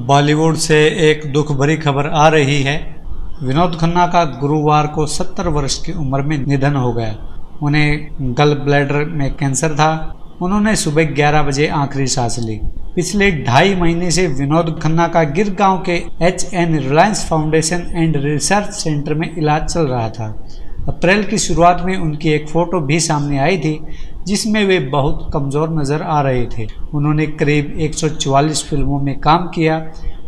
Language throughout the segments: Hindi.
बॉलीवुड से एक दुख भरी खबर आ रही है। विनोद खन्ना का गुरुवार को 70 वर्ष की उम्र में निधन हो गया। उन्हें गल ब्लैडर में कैंसर था। उन्होंने सुबह 11 बजे आखिरी सांस ली। पिछले 2.5 महीने से विनोद खन्ना का गिरगांव के HN Reliance foundation and research centre में इलाज चल रहा था। अप्रैल की शुरुआत में उनकी एक फोटो भी सामने आई थी जिसमें वे बहुत कमज़ोर नज़र आ रहे थे। उन्होंने करीब 144 फिल्मों में काम किया।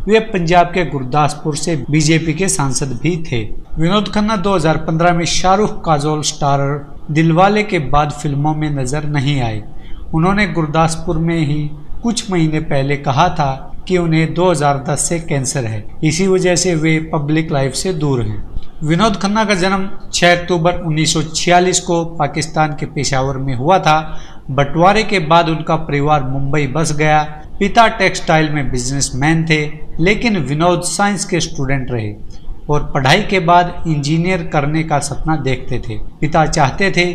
वे पंजाब के गुरदासपुर से बीजेपी के सांसद भी थे। विनोद खन्ना 2015 में शाहरुख काजोल स्टारर दिलवाले के बाद फिल्मों में नज़र नहीं आए। उन्होंने गुरदासपुर में ही कुछ महीने पहले कहा था कि उन्हें 2010 से कैंसर है, इसी वजह से वे पब्लिक लाइफ से दूर हैं। विनोद खन्ना का जन्म 6 अक्टूबर 1946 को पाकिस्तान के पेशावर में हुआ था। बंटवारे के बाद उनका परिवार मुंबई बस गया। पिता टेक्सटाइल में बिजनेसमैन थे, लेकिन विनोद साइंस के स्टूडेंट रहे और पढ़ाई के बाद इंजीनियर करने का सपना देखते थे। पिता चाहते थे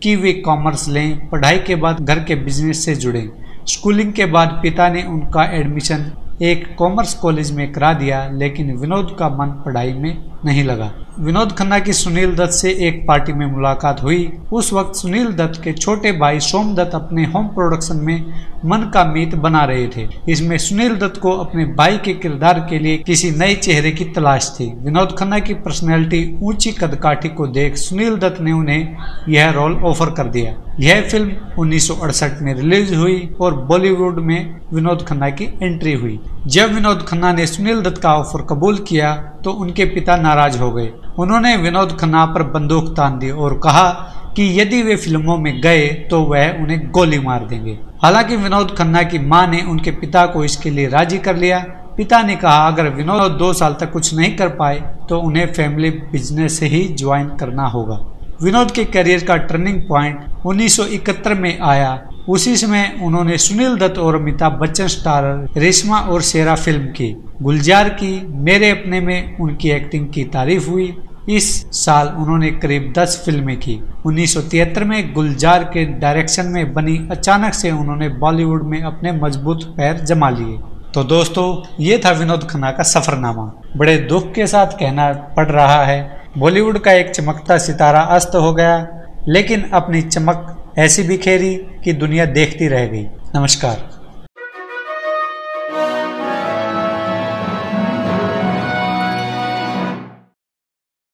कि वे कॉमर्स लें, पढ़ाई के बाद घर के बिजनेस से जुड़ें। स्कूलिंग के बाद पिता ने उनका एडमिशन एक कॉमर्स कॉलेज में करा दिया, लेकिन विनोद का मन पढ़ाई में नहीं लगा। विनोद खन्ना की सुनील दत्त से एक पार्टी में मुलाकात हुई। उस वक्त सुनील दत्त के छोटे भाई सोम दत्त अपने होम प्रोडक्शन में मन का मीत बना रहे थे। इसमें सुनील दत्त को अपने भाई के किरदार के लिए किसी नए चेहरे की तलाश थी। विनोद खन्ना की पर्सनैलिटी, ऊंची कदकाठी को देख सुनील दत्त ने उन्हें यह रोल ऑफर कर दिया। यह फिल्म 1968 में रिलीज हुई और बॉलीवुड में विनोद खन्ना की एंट्री हुई। जब विनोद खन्ना ने सुनील दत्त का ऑफर कबूल किया तो उनके पिता नाराज हो गए। उन्होंने विनोद खन्ना पर बंदूक तान दी और कहा कि यदि वे फिल्मों में गए तो वह उन्हें गोली मार देंगे। हालांकि विनोद खन्ना की मां ने उनके पिता को इसके लिए राजी कर लिया। पिता ने कहा अगर विनोद 2 साल तक कुछ नहीं कर पाए तो उन्हें फैमिली बिजनेस से ही ज्वाइन करना होगा। विनोद के करियर का टर्निंग पॉइंट 1971 में आया। उसी समय उन्होंने सुनील दत्त और अमिताभ बच्चन स्टारर रेशमा और शेरा फिल्म की। गुलजार की मेरे अपने में उनकी एक्टिंग की तारीफ हुई। इस साल उन्होंने करीब 10 फिल्में की। 1973 में गुलजार के डायरेक्शन में बनी अचानक से उन्होंने बॉलीवुड में अपने मजबूत पैर जमा लिए। तो दोस्तों, ये था विनोद खन्ना का सफरनामा। बड़े दुख के साथ कहना पड़ रहा है, बॉलीवुड का एक चमकता सितारा अस्त हो गया, लेकिन अपनी चमक ऐसी बिखेरी कि दुनिया देखती रह गई। नमस्कार।